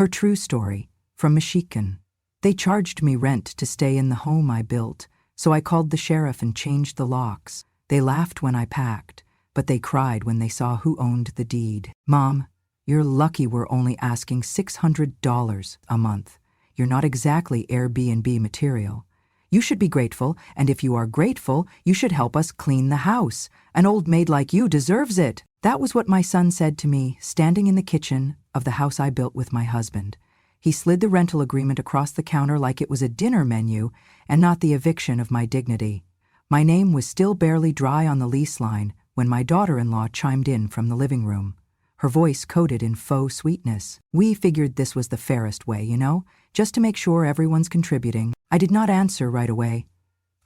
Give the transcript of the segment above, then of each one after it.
Her true story, from Michigan. They charged me rent to stay in the home I built, so I called the sheriff and changed the locks. They laughed when I packed, but they cried when they saw who owned the deed. Mom, you're lucky we're only asking $600 a month. You're not exactly Airbnb material. You should be grateful, and if you are grateful, you should help us clean the house. An old maid like you deserves it. That was what my son said to me, standing in the kitchen of the house I built with my husband. He slid the rental agreement across the counter like it was a dinner menu and not the eviction of my dignity. My name was still barely dry on the lease line when my daughter-in-law chimed in from the living room, her voice coated in faux sweetness. We figured this was the fairest way, just to make sure everyone's contributing. I did not answer right away.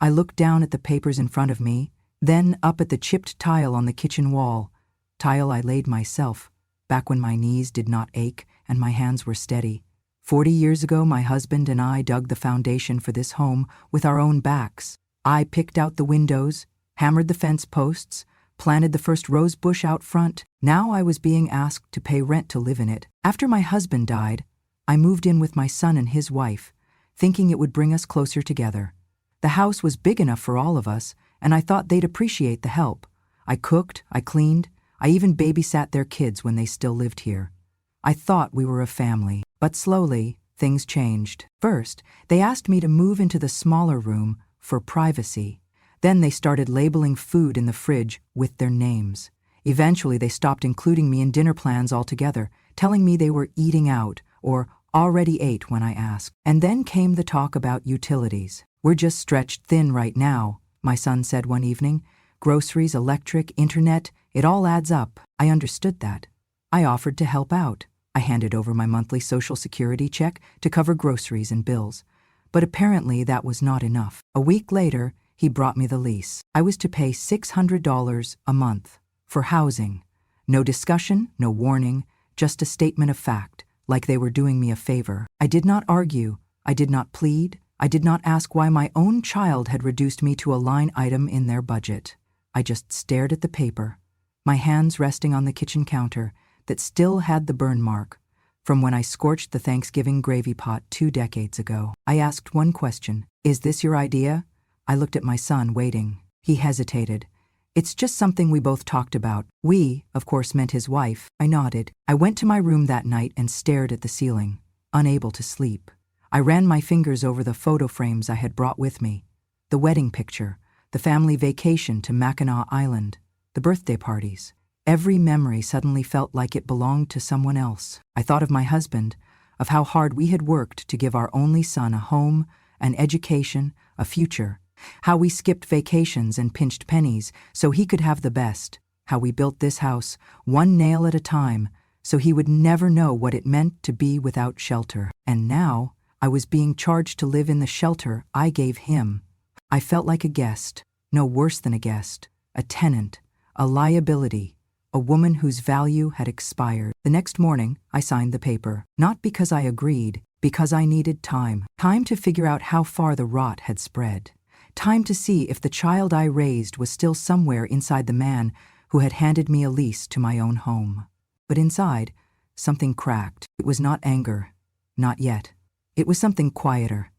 I looked down at the papers in front of me, then up at the chipped tile on the kitchen wall, tile I laid myself, back when my knees did not ache and my hands were steady. 40 years ago, my husband and I dug the foundation for this home with our own backs. I picked out the windows, hammered the fence posts, planted the first rose bush out front. Now I was being asked to pay rent to live in it. After my husband died, I moved in with my son and his wife, thinking it would bring us closer together. The house was big enough for all of us, and I thought they'd appreciate the help. I cooked, I cleaned, I even babysat their kids when they still lived here. I thought we were a family, but slowly, things changed. First, they asked me to move into the smaller room for privacy. Then they started labeling food in the fridge with their names. Eventually, they stopped including me in dinner plans altogether, telling me they were eating out or already ate when I asked. And then came the talk about utilities. We're just stretched thin right now, my son said one evening. Groceries, electric, internet, it all adds up. I understood that. I offered to help out. I handed over my monthly Social Security check to cover groceries and bills. But apparently that was not enough. A week later, he brought me the lease. I was to pay $600 a month for housing. No discussion, no warning, just a statement of fact, like they were doing me a favor. I did not argue. I did not plead. I did not ask why my own child had reduced me to a line item in their budget. I just stared at the paper, my hands resting on the kitchen counter that still had the burn mark from when I scorched the Thanksgiving gravy pot 2 decades ago. I asked one question, "Is this your idea?" I looked at my son, waiting. He hesitated. "It's just something we both talked about." We, of course, meant his wife. I nodded. I went to my room that night and stared at the ceiling, unable to sleep. I ran my fingers over the photo frames I had brought with me. The wedding picture, the family vacation to Mackinac Island, the birthday parties. Every memory suddenly felt like it belonged to someone else. I thought of my husband, of how hard we had worked to give our only son a home, an education, a future. How we skipped vacations and pinched pennies so he could have the best. How we built this house, one nail at a time, so he would never know what it meant to be without shelter. And now, I was being charged to live in the shelter I gave him. I felt like a guest, no worse than a guest, a tenant, a liability, a woman whose value had expired. The next morning, I signed the paper, not because I agreed, because I needed time. Time to figure out how far the rot had spread. Time to see if the child I raised was still somewhere inside the man who had handed me a lease to my own home. But inside, something cracked. It was not anger, not yet. It was something quieter,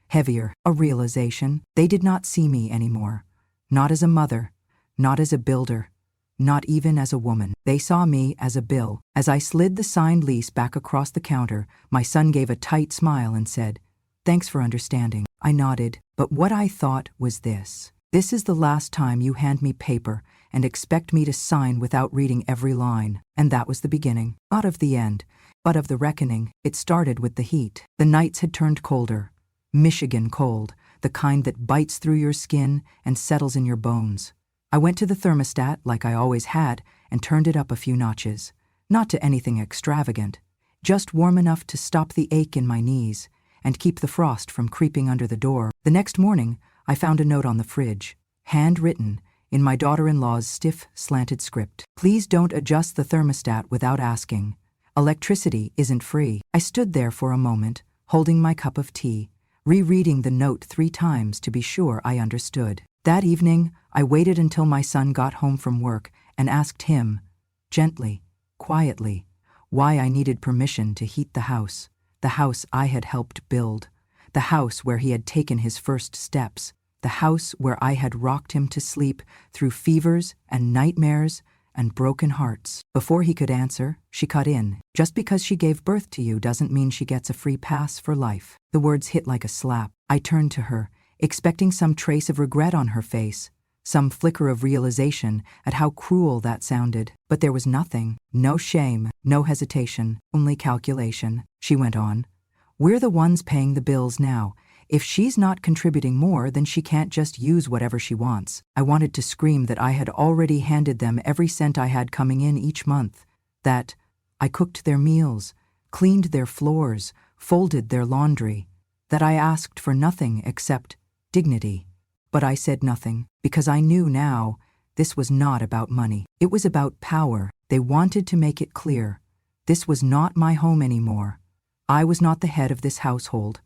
heavier, a realization. They did not see me anymore. Not as a mother, not as a builder, not even as a woman. They saw me as a bill. As I slid the signed lease back across the counter, my son gave a tight smile and said, "Thanks for understanding." I nodded, but what I thought was this. This is the last time you hand me paper and expect me to sign without reading every line. And that was the beginning. Not of the end, but of the reckoning. It started with the heat. The nights had turned colder. Michigan cold, the kind that bites through your skin and settles in your bones. I went to the thermostat, like I always had, and turned it up a few notches. Not to anything extravagant, just warm enough to stop the ache in my knees and keep the frost from creeping under the door. The next morning, I found a note on the fridge, handwritten, in my daughter-in-law's stiff, slanted script. "Please don't adjust the thermostat without asking. Electricity isn't free." I stood there for a moment, holding my cup of tea, rereading the note 3 times to be sure I understood. That evening, I waited until my son got home from work and asked him, gently, quietly, why I needed permission to heat the house. the house I had helped build, the house where he had taken his first steps, the house where I had rocked him to sleep through fevers and nightmares and broken hearts. Before he could answer, she cut in. Just because she gave birth to you doesn't mean she gets a free pass for life. The words hit like a slap. I turned to her, expecting some trace of regret on her face, some flicker of realization at how cruel that sounded. But there was nothing. No shame, no hesitation, only calculation. She went on. We're the ones paying the bills now. If she's not contributing more, then she can't just use whatever she wants. I wanted to scream that I had already handed them every cent I had coming in each month, that I cooked their meals, cleaned their floors, folded their laundry, that I asked for nothing except dignity. But I said nothing, because I knew now this was not about money. It was about power. They wanted to make it clear. This was not my home anymore. I was not the head of this household.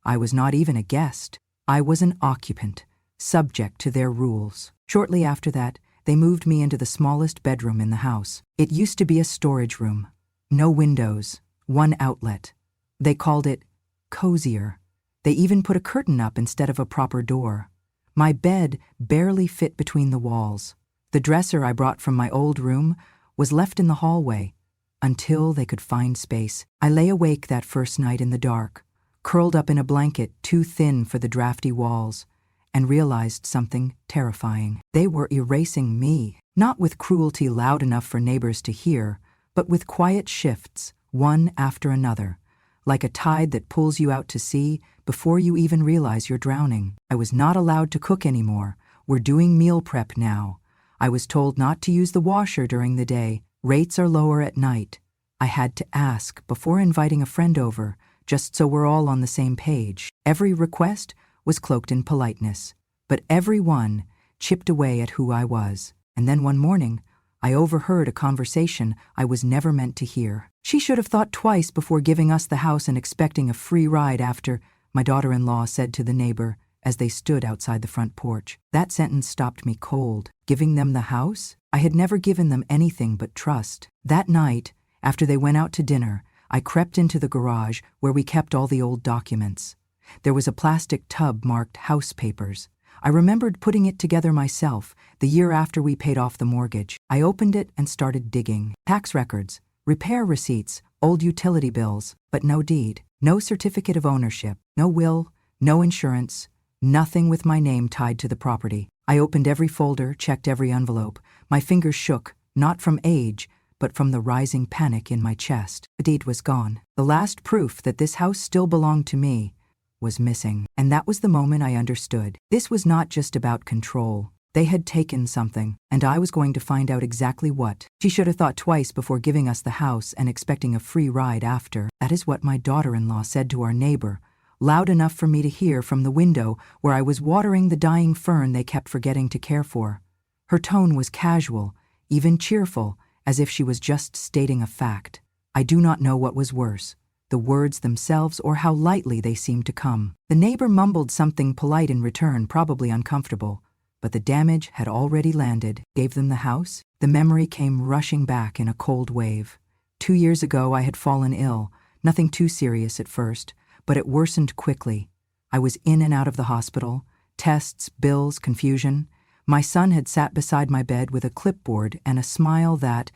I was not even a guest. I was an occupant, subject to their rules. Shortly after that, they moved me into the smallest bedroom in the house. It used to be a storage room. No windows, one outlet. They called it cozier. They even put a curtain up instead of a proper door. My bed barely fit between the walls. The dresser I brought from my old room was left in the hallway until they could find space. I lay awake that first night in the dark, curled up in a blanket too thin for the drafty walls, and realized something terrifying. They were erasing me, not with cruelty loud enough for neighbors to hear, but with quiet shifts, one after another, like a tide that pulls you out to sea before you even realize you're drowning. I was not allowed to cook anymore. We're doing meal prep now. I was told not to use the washer during the day. Rates are lower at night. I had to ask before inviting a friend over, just so we're all on the same page. Every request was cloaked in politeness, but every one chipped away at who I was. And then one morning, I overheard a conversation I was never meant to hear. She should have thought twice before giving us the house and expecting a free ride after, my daughter-in-law said to the neighbor as they stood outside the front porch. That sentence stopped me cold. Giving them the house? I had never given them anything but trust. That night, after they went out to dinner, I crept into the garage where we kept all the old documents. There was a plastic tub marked house papers. I remembered putting it together myself the year after we paid off the mortgage. I opened it and started digging. Tax records, repair receipts, old utility bills, but no deed, no certificate of ownership, no will, no insurance, nothing with my name tied to the property. I opened every folder, checked every envelope. My fingers shook, not from age, but from the rising panic in my chest. The deed was gone. The last proof that this house still belonged to me was missing. And that was the moment I understood. This was not just about control. They had taken something, and I was going to find out exactly what. She should have thought twice before giving us the house and expecting a free ride after. That is what my daughter-in-law said to our neighbor, loud enough for me to hear from the window where I was watering the dying fern they kept forgetting to care for. Her tone was casual, even cheerful, as if she was just stating a fact. I do not know what was worse, the words themselves or how lightly they seemed to come. The neighbor mumbled something polite in return, probably uncomfortable, but the damage had already landed. Gave them the house? The memory came rushing back in a cold wave. 2 years ago I had fallen ill, nothing too serious at first, but it worsened quickly. I was in and out of the hospital, tests, bills, confusion. My son had sat beside my bed with a clipboard and a smile that,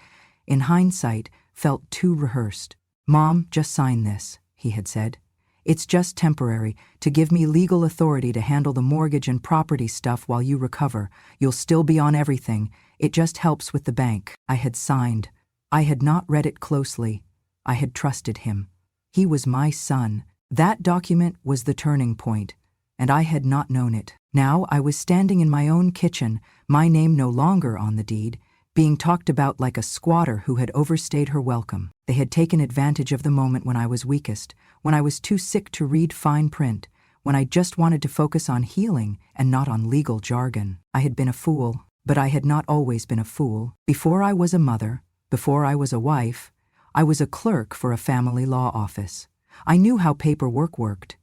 in hindsight, felt too rehearsed. "Mom, just sign this," he had said. "It's just temporary, to give me legal authority to handle the mortgage and property stuff while you recover. You'll still be on everything. It just helps with the bank." I had signed. I had not read it closely. I had trusted him. He was my son. That document was the turning point, and I had not known it. Now I was standing in my own kitchen, my name no longer on the deed, being talked about like a squatter who had overstayed her welcome. They had taken advantage of the moment when I was weakest, when I was too sick to read fine print, when I just wanted to focus on healing and not on legal jargon. I had been a fool, but I had not always been a fool. Before I was a mother, before I was a wife, I was a clerk for a family law office. I knew how paperwork worked.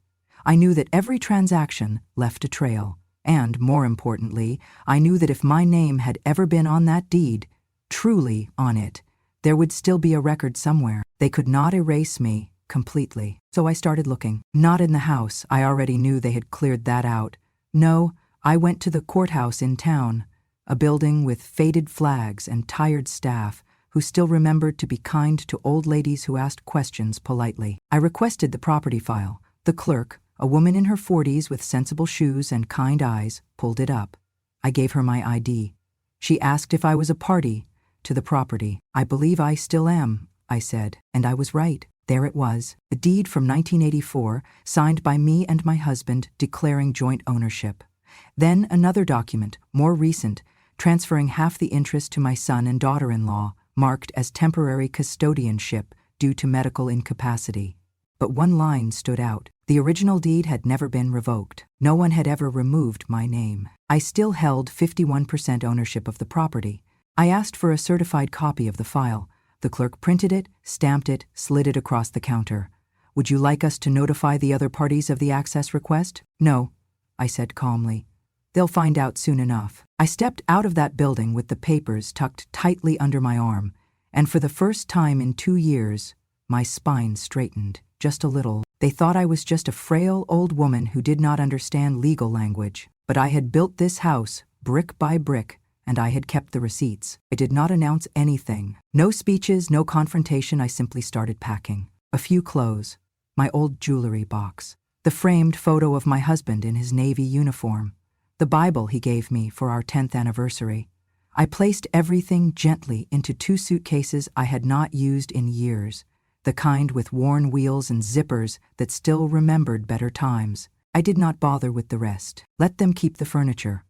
I knew that every transaction left a trail. And, more importantly, I knew that if my name had ever been on that deed, truly on it, there would still be a record somewhere. They could not erase me, completely. So I started looking. Not in the house, I already knew they had cleared that out. No, I went to the courthouse in town, a building with faded flags and tired staff who still remembered to be kind to old ladies who asked questions politely. I requested the property file. The clerk, a woman in her 40s with sensible shoes and kind eyes, pulled it up. I gave her my ID. She asked if I was a party to the property. I believe I still am, I said, and I was right. There it was, a deed from 1984, signed by me and my husband, declaring joint ownership. Then another document, more recent, transferring half the interest to my son and daughter-in-law, marked as temporary custodianship due to medical incapacity. But one line stood out. The original deed had never been revoked. No one had ever removed my name. I still held 51% ownership of the property. I asked for a certified copy of the file. The clerk printed it, stamped it, slid it across the counter. Would you like us to notify the other parties of the access request? No, I said calmly. They'll find out soon enough. I stepped out of that building with the papers tucked tightly under my arm, and for the first time in 2 years, my spine straightened, just a little. They thought I was just a frail old woman who did not understand legal language, but I had built this house, brick by brick, and I had kept the receipts. I did not announce anything. No speeches, no confrontation. I simply started packing. A few clothes, my old jewelry box, the framed photo of my husband in his Navy uniform, the Bible he gave me for our 10th anniversary. I placed everything gently into 2 suitcases I had not used in years, the kind with worn wheels and zippers that still remembered better times. I did not bother with the rest. Let them keep the furniture.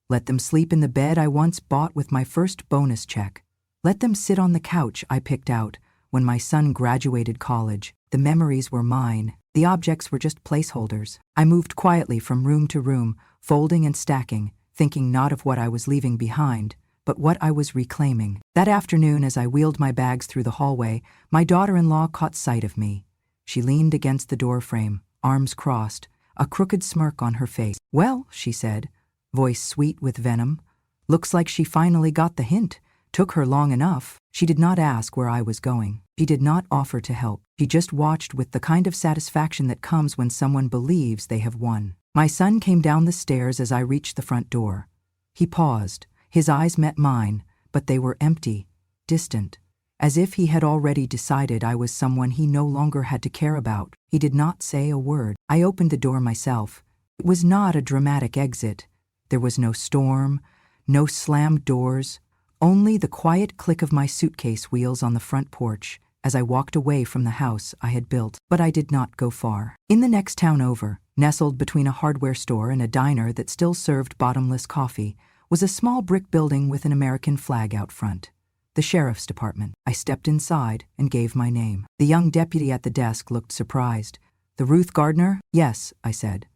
Let them sleep in the bed I once bought with my first bonus check. Let them sit on the couch I picked out when my son graduated college. The memories were mine. The objects were just placeholders. I moved quietly from room to room, folding and stacking, thinking not of what I was leaving behind, but what I was reclaiming. That afternoon, as I wheeled my bags through the hallway, my daughter-in-law caught sight of me. She leaned against the doorframe, arms crossed, a crooked smirk on her face. "Well," she said, voice sweet with venom, "looks like she finally got the hint. Took her long enough." She did not ask where I was going. She did not offer to help. She just watched with the kind of satisfaction that comes when someone believes they have won. My son came down the stairs as I reached the front door. He paused. His eyes met mine, but they were empty, distant, as if he had already decided I was someone he no longer had to care about. He did not say a word. I opened the door myself. It was not a dramatic exit. There was no storm, no slammed doors, only the quiet click of my suitcase wheels on the front porch as I walked away from the house I had built. But I did not go far. In the next town over, nestled between a hardware store and a diner that still served bottomless coffee, was a small brick building with an American flag out front. The sheriff's department. I stepped inside and gave my name. The young deputy at the desk looked surprised. "The Ruth Gardner?" "Yes," I said.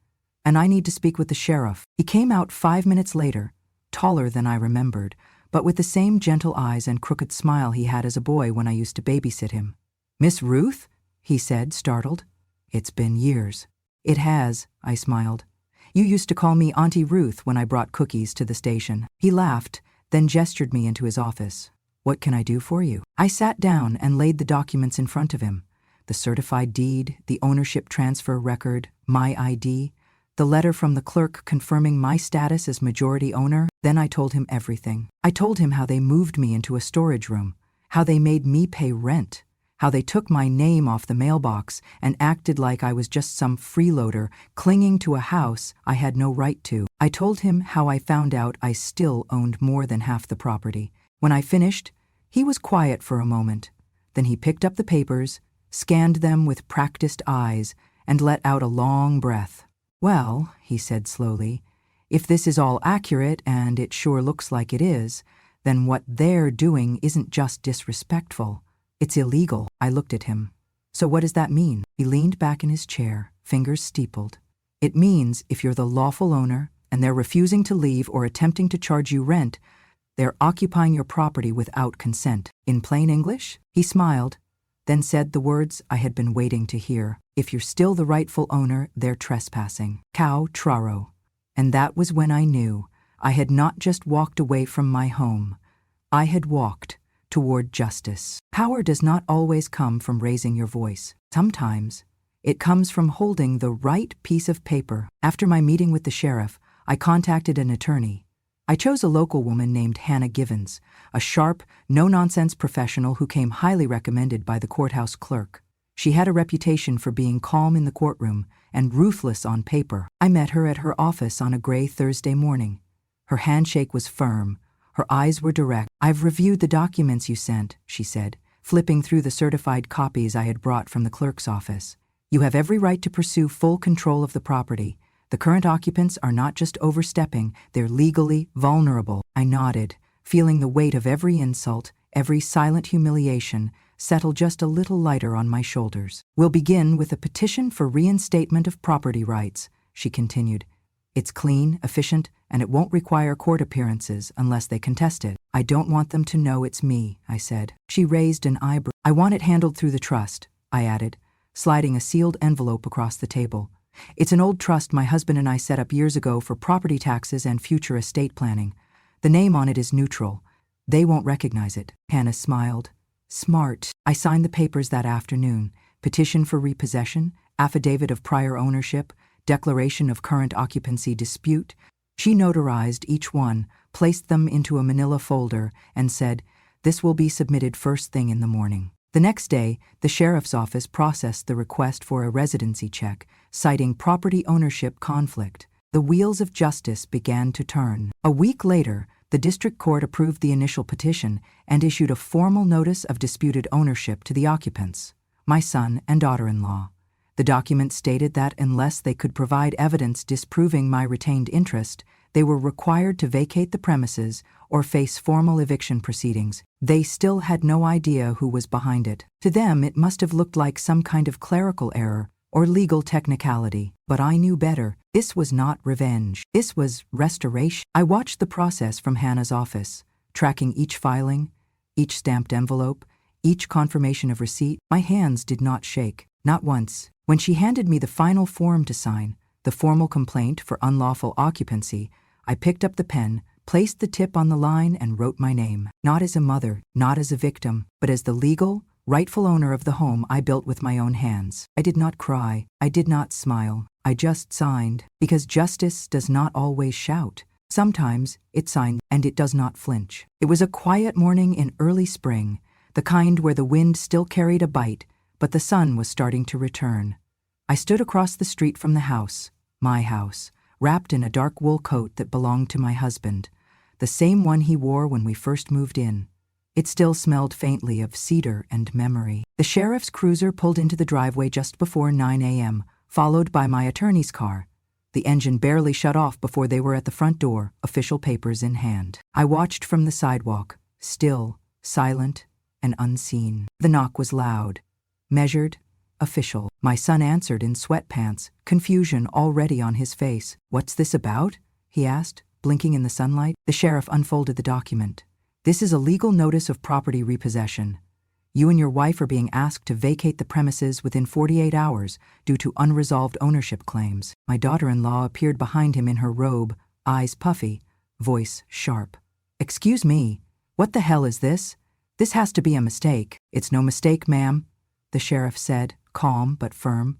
"And I need to speak with the sheriff." He came out 5 minutes later, taller than I remembered, but with the same gentle eyes and crooked smile he had as a boy when I used to babysit him. "Miss Ruth?" he said, startled. "It's been years." "It has," I smiled. "You used to call me Auntie Ruth when I brought cookies to the station." He laughed, then gestured me into his office. "What can I do for you?" I sat down and laid the documents in front of him. The certified deed, the ownership transfer record, my ID, the letter from the clerk confirming my status as majority owner. Then I told him everything. I told him how they moved me into a storage room, how they made me pay rent, how they took my name off the mailbox and acted like I was just some freeloader clinging to a house I had no right to. I told him how I found out I still owned more than half the property. When I finished, he was quiet for a moment. Then he picked up the papers, scanned them with practiced eyes, and let out a long breath. "Well," he said slowly, "if this is all accurate, and it sure looks like it is, then what they're doing isn't just disrespectful. It's illegal." I looked at him. "So what does that mean?" He leaned back in his chair, fingers steepled. "It means if you're the lawful owner and they're refusing to leave or attempting to charge you rent, they're occupying your property without consent." In plain English, he smiled, then said the words I had been waiting to hear. "If you're still the rightful owner, they're trespassing. Cow traro." And that was when I knew I had not just walked away from my home. I had walked toward justice. Power does not always come from raising your voice. Sometimes, it comes from holding the right piece of paper. After my meeting with the sheriff, I contacted an attorney. I chose a local woman named Hannah Givens, a sharp, no-nonsense professional who came highly recommended by the courthouse clerk. She had a reputation for being calm in the courtroom and ruthless on paper. I met her at her office on a gray Thursday morning. Her handshake was firm. Her eyes were direct. "I've reviewed the documents you sent," she said, flipping through the certified copies I had brought from the clerk's office. "You have every right to pursue full control of the property. The current occupants are not just overstepping, they're legally vulnerable." I nodded, feeling the weight of every insult, every silent humiliation, settle just a little lighter on my shoulders. "We'll begin with a petition for reinstatement of property rights," she continued. "It's clean, efficient, and it won't require court appearances unless they contest it." "I don't want them to know it's me," I said. She raised an eyebrow. "I want it handled through the trust," I added, sliding a sealed envelope across the table. "It's an old trust my husband and I set up years ago for property taxes and future estate planning. The name on it is neutral. They won't recognize it." Hannah smiled. "Smart." I signed the papers that afternoon. Petition for repossession, affidavit of prior ownership, declaration of current occupancy dispute. She notarized each one, placed them into a manila folder, and said, "This will be submitted first thing in the morning." The next day, the sheriff's office processed the request for a residency check, citing property ownership conflict. The wheels of justice began to turn. A week later, the district court approved the initial petition and issued a formal notice of disputed ownership to the occupants, my son and daughter-in-law. The document stated that unless they could provide evidence disproving my retained interest, they were required to vacate the premises or face formal eviction proceedings. They still had no idea who was behind it. To them, it must have looked like some kind of clerical error or legal technicality. But I knew better. This was not revenge. This was restoration. I watched the process from Hannah's office, tracking each filing, each stamped envelope, each confirmation of receipt. My hands did not shake, not once. When she handed me the final form to sign, the formal complaint for unlawful occupancy, I picked up the pen, placed the tip on the line, and wrote my name. Not as a mother, not as a victim, but as the legal, rightful owner of the home I built with my own hands. I did not cry. I did not smile. I just signed. Because justice does not always shout. Sometimes it signs and it does not flinch. It was a quiet morning in early spring, the kind where the wind still carried a bite, but the sun was starting to return. I stood across the street from the house, my house, wrapped in a dark wool coat that belonged to my husband, the same one he wore when we first moved in. It still smelled faintly of cedar and memory. The sheriff's cruiser pulled into the driveway just before 9 a.m., followed by my attorney's car. The engine barely shut off before they were at the front door, official papers in hand. I watched from the sidewalk, still, silent, and unseen. The knock was loud, measured, official. My son answered in sweatpants, confusion already on his face. "What's this about?" he asked, blinking in the sunlight. The sheriff unfolded the document. "This is a legal notice of property repossession. You and your wife are being asked to vacate the premises within 48 hours due to unresolved ownership claims." My daughter-in-law appeared behind him in her robe, eyes puffy, voice sharp. "Excuse me, what the hell is this? This has to be a mistake." "It's no mistake, ma'am," the sheriff said, calm but firm.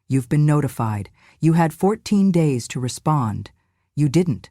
"You've been notified. You had 14 days to respond. You didn't.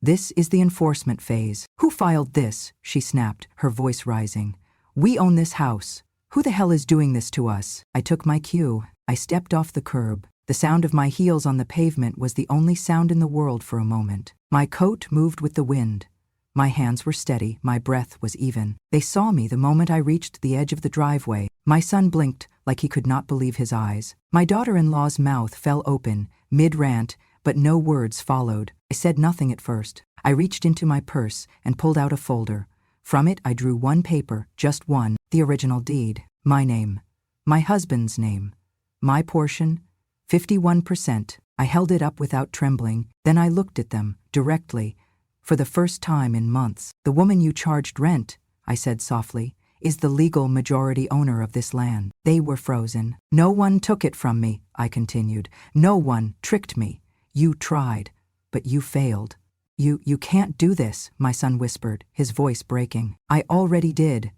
This is the enforcement phase." "Who filed this?" she snapped, her voice rising. "We own this house. Who the hell is doing this to us?" I took my cue. I stepped off the curb. The sound of my heels on the pavement was the only sound in the world for a moment. My coat moved with the wind. My hands were steady, my breath was even. They saw me the moment I reached the edge of the driveway. My son blinked like he could not believe his eyes. My daughter-in-law's mouth fell open, mid-rant, but no words followed. I said nothing at first. I reached into my purse and pulled out a folder. From it I drew one paper, just one, the original deed. My name. My husband's name. My portion, 51%. I held it up without trembling, then I looked at them, directly, for the first time in months. "The woman you charged rent," I said softly, "is the legal majority owner of this land." They were frozen. "No one took it from me," I continued. "No one tricked me. You tried, but you failed." You can't do this," my son whispered, his voice breaking. "I already did.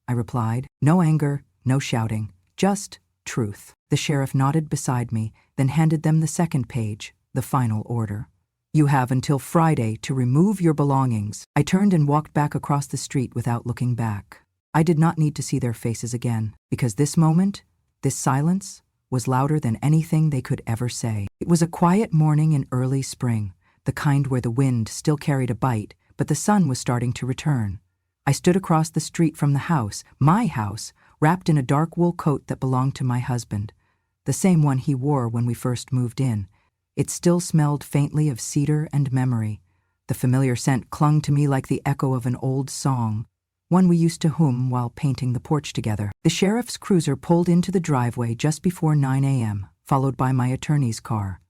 I replied. No anger, no shouting, just truth. The sheriff nodded beside me, then handed them the second page, the final order. You have until Friday to remove your belongings. I turned and walked back across the street without looking back. I did not need to see their faces again, because this moment, this silence, was louder than anything they could ever say. It was a quiet morning in early spring, the kind where the wind still carried a bite, but the sun was starting to return. I stood across the street from the house, my house, wrapped in a dark wool coat that belonged to my husband, the same one he wore when we first moved in. It still smelled faintly of cedar and memory. The familiar scent clung to me like the echo of an old song, one we used to hum while painting the porch together. The sheriff's cruiser pulled into the driveway just before 9 a.m., followed by my attorney's car.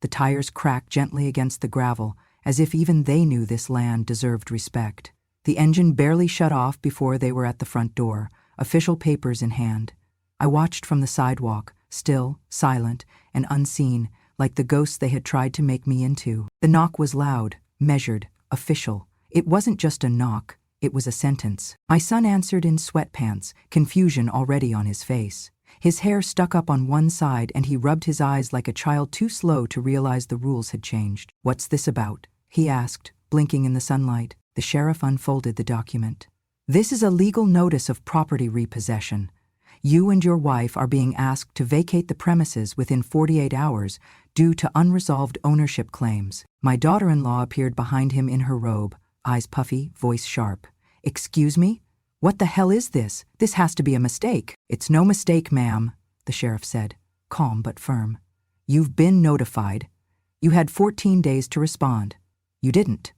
The tires cracked gently against the gravel, as if even they knew this land deserved respect. The engine barely shut off before they were at the front door, official papers in hand. I watched from the sidewalk, still, silent, and unseen, like the ghosts they had tried to make me into. The knock was loud, measured, official. It wasn't just a knock, it was a sentence. My son answered in sweatpants, confusion already on his face. His hair stuck up on one side and he rubbed his eyes like a child too slow to realize the rules had changed. What's this about? He asked, blinking in the sunlight. The sheriff unfolded the document. This is a legal notice of property repossession. You and your wife are being asked to vacate the premises within 48 hours due to unresolved ownership claims. My daughter-in-law appeared behind him in her robe, eyes puffy, voice sharp. Excuse me? What the hell is this? This has to be a mistake. It's no mistake, ma'am, the sheriff said, calm but firm. You've been notified. You had 14 days to respond. You didn't.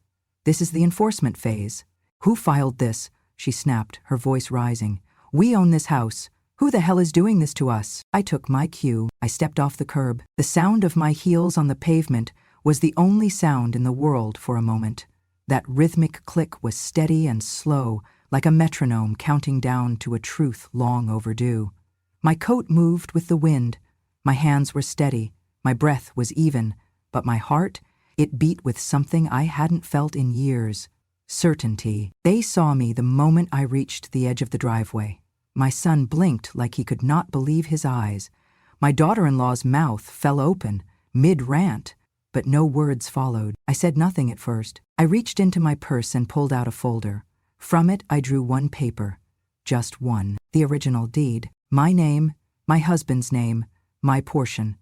This is the enforcement phase. Who filed this? She snapped, her voice rising. We own this house. Who the hell is doing this to us? I took my cue. I stepped off the curb. The sound of my heels on the pavement was the only sound in the world for a moment. That rhythmic click was steady and slow, like a metronome counting down to a truth long overdue. My coat moved with the wind. My hands were steady. My breath was even. But my heart, it beat with something I hadn't felt in years. Certainty. They saw me the moment I reached the edge of the driveway. My son blinked like he could not believe his eyes. My daughter-in-law's mouth fell open, mid-rant, but no words followed. I said nothing at first. I reached into my purse and pulled out a folder. From it, I drew one paper. Just one. The original deed. My name, my husband's name, my portion.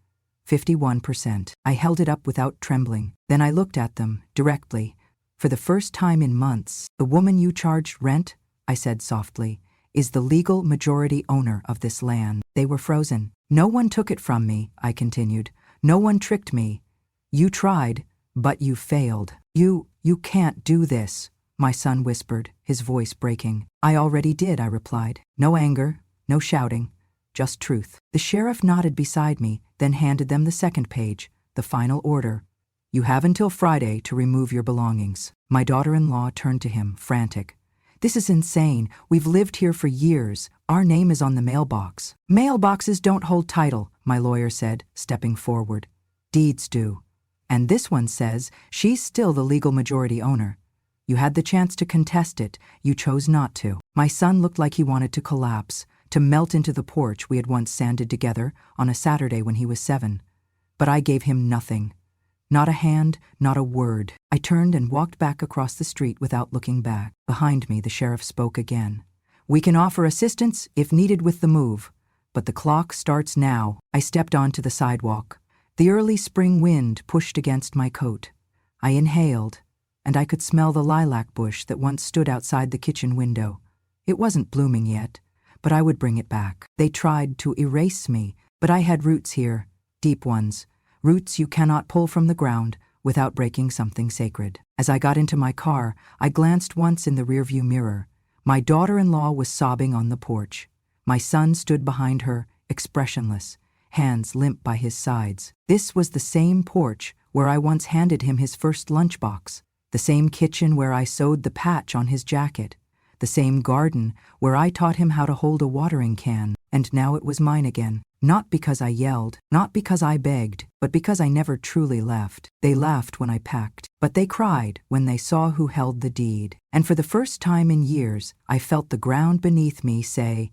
51%. I held it up without trembling. Then I looked at them, directly. For the first time in months, the woman you charged rent, I said softly, is the legal majority owner of this land. They were frozen. No one took it from me, I continued. No one tricked me. You tried, but you failed. You can't do this, my son whispered, his voice breaking. I already did, I replied. No anger, no shouting, just truth. The sheriff nodded beside me, then handed them the second page, the final order. You have until Friday to remove your belongings. My daughter-in-law turned to him, frantic. This is insane. We've lived here for years. Our name is on the mailbox. Mailboxes don't hold title, my lawyer said, stepping forward. Deeds do. And this one says she's still the legal majority owner. You had the chance to contest it. You chose not to. My son looked like he wanted to collapse, to melt into the porch we had once sanded together on a Saturday when he was 7. But I gave him nothing. Not a hand, not a word. I turned and walked back across the street without looking back. Behind me, the sheriff spoke again. We can offer assistance if needed with the move, but the clock starts now. I stepped onto the sidewalk. The early spring wind pushed against my coat. I inhaled, and I could smell the lilac bush that once stood outside the kitchen window. It wasn't blooming yet, but I would bring it back. They tried to erase me, but I had roots here, deep ones. Roots you cannot pull from the ground without breaking something sacred. As I got into my car, I glanced once in the rearview mirror. My daughter-in-law was sobbing on the porch. My son stood behind her, expressionless, hands limp by his sides. This was the same porch where I once handed him his first lunchbox, the same kitchen where I sewed the patch on his jacket, the same garden where I taught him how to hold a watering can, and now it was mine again. Not because I yelled, not because I begged, but because I never truly left. They laughed when I packed, but they cried when they saw who held the deed. And for the first time in years, I felt the ground beneath me say,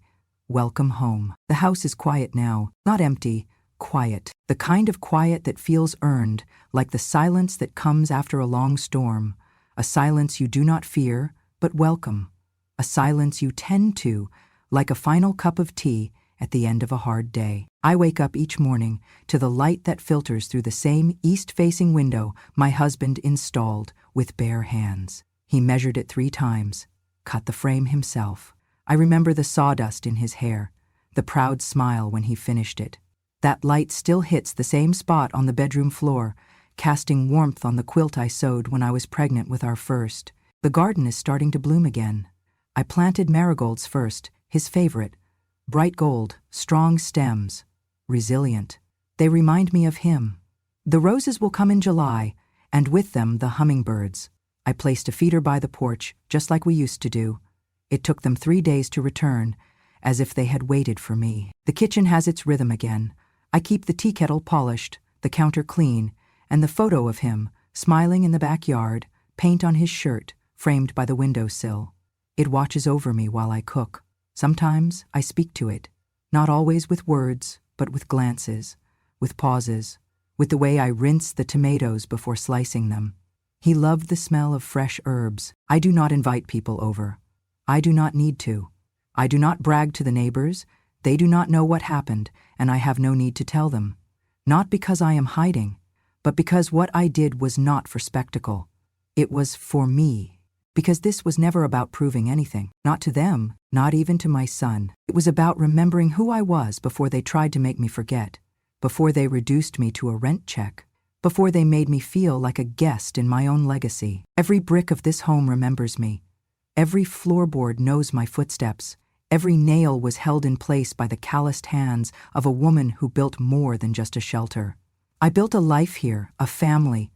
"Welcome home." The house is quiet now, not empty, quiet. The kind of quiet that feels earned, like the silence that comes after a long storm. A silence you do not fear, but welcome. A silence you tend to, like a final cup of tea at the end of a hard day. I wake up each morning to the light that filters through the same east-facing window my husband installed with bare hands. He measured it 3 times, cut the frame himself. I remember the sawdust in his hair, the proud smile when he finished it. That light still hits the same spot on the bedroom floor, casting warmth on the quilt I sewed when I was pregnant with our first. The garden is starting to bloom again. I planted marigolds first, his favorite. Bright gold, strong stems, resilient. They remind me of him. The roses will come in July, and with them the hummingbirds. I placed a feeder by the porch, just like we used to do. It took them 3 days to return, as if they had waited for me. The kitchen has its rhythm again. I keep the tea kettle polished, the counter clean, and the photo of him, smiling in the backyard, paint on his shirt, framed by the windowsill. It watches over me while I cook. Sometimes I speak to it, not always with words, but with glances, with pauses, with the way I rinse the tomatoes before slicing them. He loved the smell of fresh herbs. I do not invite people over. I do not need to. I do not brag to the neighbors. They do not know what happened, and I have no need to tell them. Not because I am hiding, but because what I did was not for spectacle. It was for me. Because this was never about proving anything, not to them, not even to my son. It was about remembering who I was before they tried to make me forget, before they reduced me to a rent check, before they made me feel like a guest in my own legacy. Every brick of this home remembers me. Every floorboard knows my footsteps. Every nail was held in place by the calloused hands of a woman who built more than just a shelter. I built a life here, a family,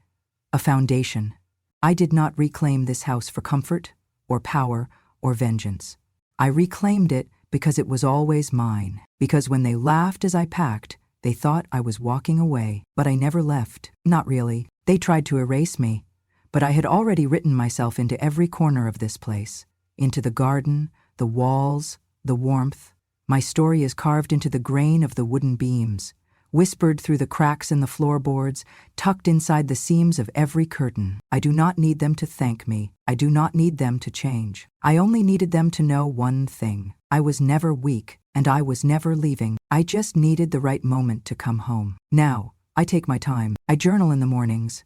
a foundation. I did not reclaim this house for comfort, or power, or vengeance. I reclaimed it because it was always mine. Because when they laughed as I packed, they thought I was walking away. But I never left. Not really. They tried to erase me. But I had already written myself into every corner of this place. Into the garden, the walls, the warmth. My story is carved into the grain of the wooden beams, whispered through the cracks in the floorboards, tucked inside the seams of every curtain. I do not need them to thank me. I do not need them to change. I only needed them to know one thing. I was never weak, and I was never leaving. I just needed the right moment to come home. Now, I take my time. I journal in the mornings.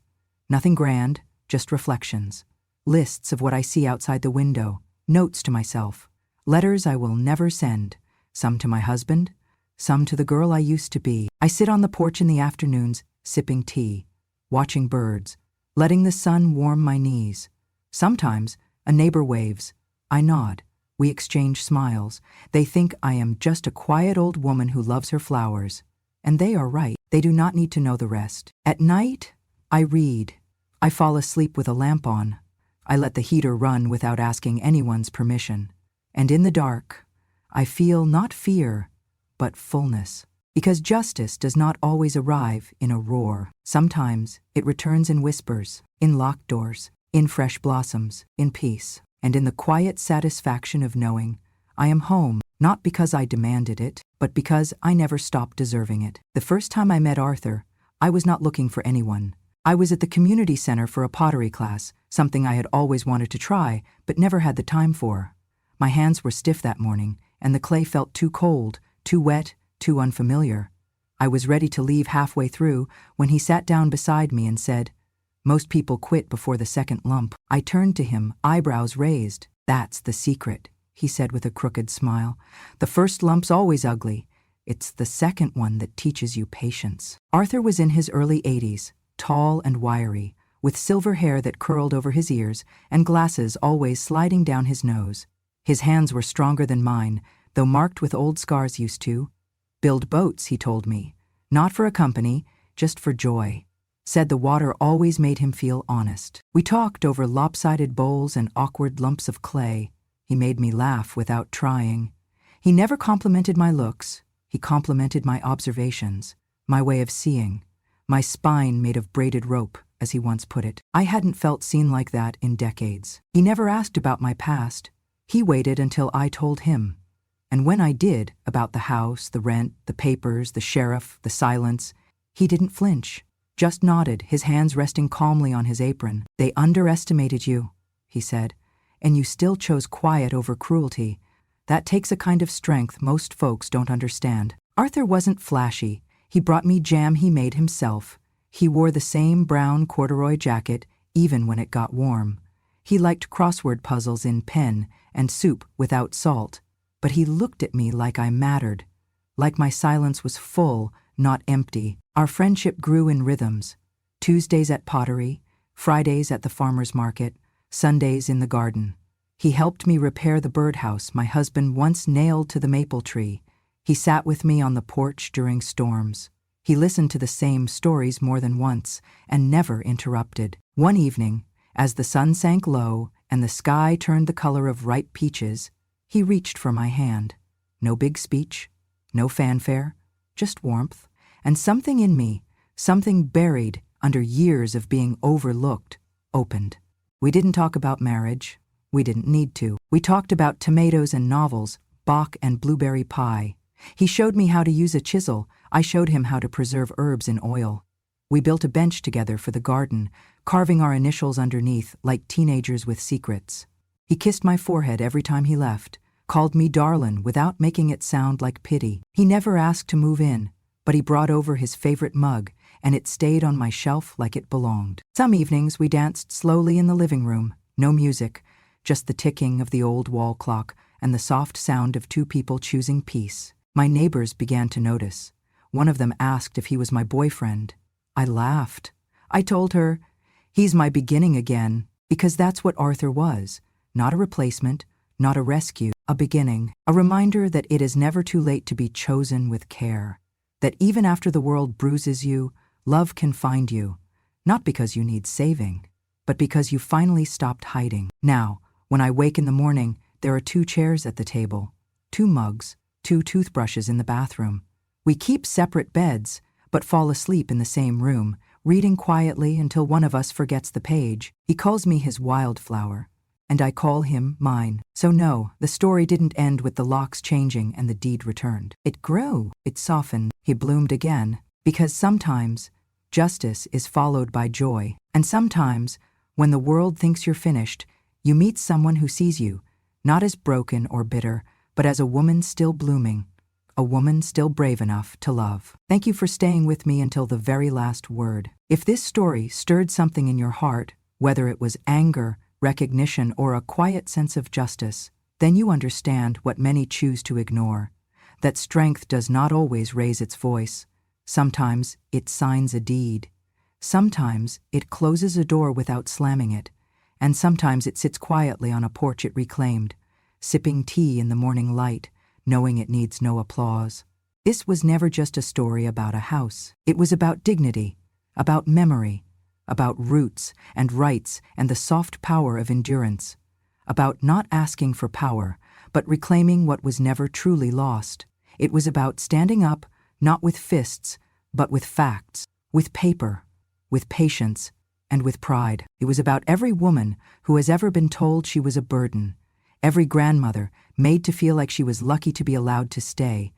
Nothing grand, just reflections. Lists of what I see outside the window. Notes to myself. Letters I will never send. Some to my husband, some to the girl I used to be. I sit on the porch in the afternoons, sipping tea, watching birds, letting the sun warm my knees. Sometimes a neighbor waves. I nod. We exchange smiles. They think I am just a quiet old woman who loves her flowers. And they are right. They do not need to know the rest. At night, I read. I fall asleep with a lamp on. I let the heater run without asking anyone's permission. And in the dark, I feel not fear, but fullness. Because justice does not always arrive in a roar. Sometimes it returns in whispers, in locked doors, in fresh blossoms, in peace, and in the quiet satisfaction of knowing I am home, not because I demanded it, but because I never stopped deserving it. The first time I met Arthur, I was not looking for anyone. I was at the community center for a pottery class, something I had always wanted to try, but never had the time for. My hands were stiff that morning, and the clay felt too cold, too wet, too unfamiliar. I was ready to leave halfway through when he sat down beside me and said, "Most people quit before the second lump." I turned to him, eyebrows raised. "That's the secret," he said with a crooked smile. "The first lump's always ugly. It's the second one that teaches you patience." Arthur was in his early 80s, tall and wiry, with silver hair that curled over his ears and glasses always sliding down his nose. His hands were stronger than mine, though marked with old scars used to. Build boats, he told me. Not for a company, just for joy. Said the water always made him feel honest. We talked over lopsided bowls and awkward lumps of clay. He made me laugh without trying. He never complimented my looks. He complimented my observations, my way of seeing, my spine made of braided rope, as he once put it. I hadn't felt seen like that in decades. He never asked about my past. He waited until I told him. And when I did, about the house, the rent, the papers, the sheriff, the silence, he didn't flinch, just nodded, his hands resting calmly on his apron. "They underestimated you," he said, "and you still chose quiet over cruelty. That takes a kind of strength most folks don't understand." Arthur wasn't flashy. He brought me jam he made himself. He wore the same brown corduroy jacket, even when it got warm. He liked crossword puzzles in pen and soup without salt. But he looked at me like I mattered, like my silence was full, not empty. Our friendship grew in rhythms. Tuesdays at pottery, Fridays at the farmer's market, Sundays in the garden. He helped me repair the birdhouse my husband once nailed to the maple tree. He sat with me on the porch during storms. He listened to the same stories more than once and never interrupted. One evening, as the sun sank low and the sky turned the color of ripe peaches, he reached for my hand. No big speech, no fanfare, just warmth, and something in me, something buried under years of being overlooked, opened. We didn't talk about marriage. We didn't need to. We talked about tomatoes and novels, Bach and blueberry pie. He showed me how to use a chisel. I showed him how to preserve herbs in oil. We built a bench together for the garden, carving our initials underneath like teenagers with secrets. He kissed my forehead every time he left, called me darlin' without making it sound like pity. He never asked to move in, but he brought over his favorite mug, and it stayed on my shelf like it belonged. Some evenings we danced slowly in the living room, no music, just the ticking of the old wall clock and the soft sound of two people choosing peace. My neighbors began to notice. One of them asked if he was my boyfriend. I laughed. I told her, "He's my beginning again," because that's what Arthur was. Not a replacement, not a rescue, a beginning. A reminder that it is never too late to be chosen with care. That even after the world bruises you, love can find you. Not because you need saving, but because you finally stopped hiding. Now, when I wake in the morning, there are 2 chairs at the table, 2 mugs, 2 toothbrushes in the bathroom. We keep separate beds, but fall asleep in the same room, reading quietly until one of us forgets the page. He calls me his wildflower, and I call him mine. So no, the story didn't end with the locks changing and the deed returned. It grew, it softened, he bloomed again, because sometimes justice is followed by joy, and sometimes, when the world thinks you're finished, you meet someone who sees you, not as broken or bitter, but as a woman still blooming, a woman still brave enough to love. Thank you for staying with me until the very last word. If this story stirred something in your heart, whether it was anger, recognition, or a quiet sense of justice, then you understand what many choose to ignore, that strength does not always raise its voice. Sometimes it signs a deed. Sometimes it closes a door without slamming it, and sometimes it sits quietly on a porch it reclaimed, sipping tea in the morning light, knowing it needs no applause. This was never just a story about a house. It was about dignity, about memory, about roots and rights and the soft power of endurance, about not asking for power, but reclaiming what was never truly lost. It was about standing up, not with fists, but with facts, with paper, with patience, and with pride. It was about every woman who has ever been told she was a burden, every grandmother made to feel like she was lucky to be allowed to stay,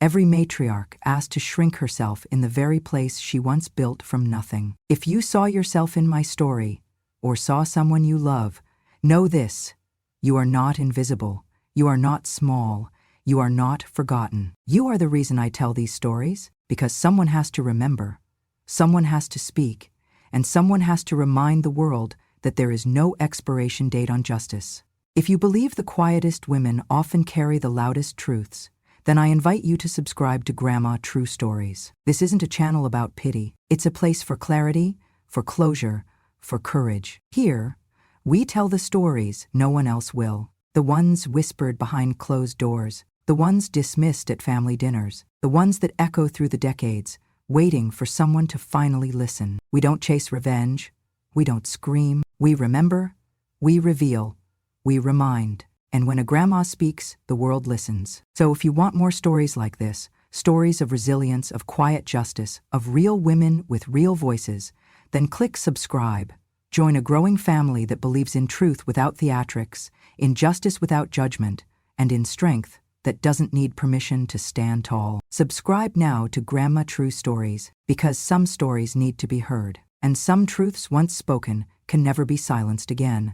every matriarch asked to shrink herself in the very place she once built from nothing. If you saw yourself in my story, or saw someone you love, know this: you are not invisible, you are not small, you are not forgotten. You are the reason I tell these stories, because someone has to remember, someone has to speak, and someone has to remind the world that there is no expiration date on justice. If you believe the quietest women often carry the loudest truths, then I invite you to subscribe to Grandma True Stories. This isn't a channel about pity. It's a place for clarity, for closure, for courage. Here, we tell the stories no one else will. The ones whispered behind closed doors, the ones dismissed at family dinners, the ones that echo through the decades, waiting for someone to finally listen. We don't chase revenge. We don't scream. We remember. We reveal. We remind. And when a grandma speaks, the world listens. So if you want more stories like this, stories of resilience, of quiet justice, of real women with real voices, then click subscribe. Join a growing family that believes in truth without theatrics, in justice without judgment, and in strength that doesn't need permission to stand tall. Subscribe now to Grandma True Stories, because some stories need to be heard, and some truths once spoken can never be silenced again.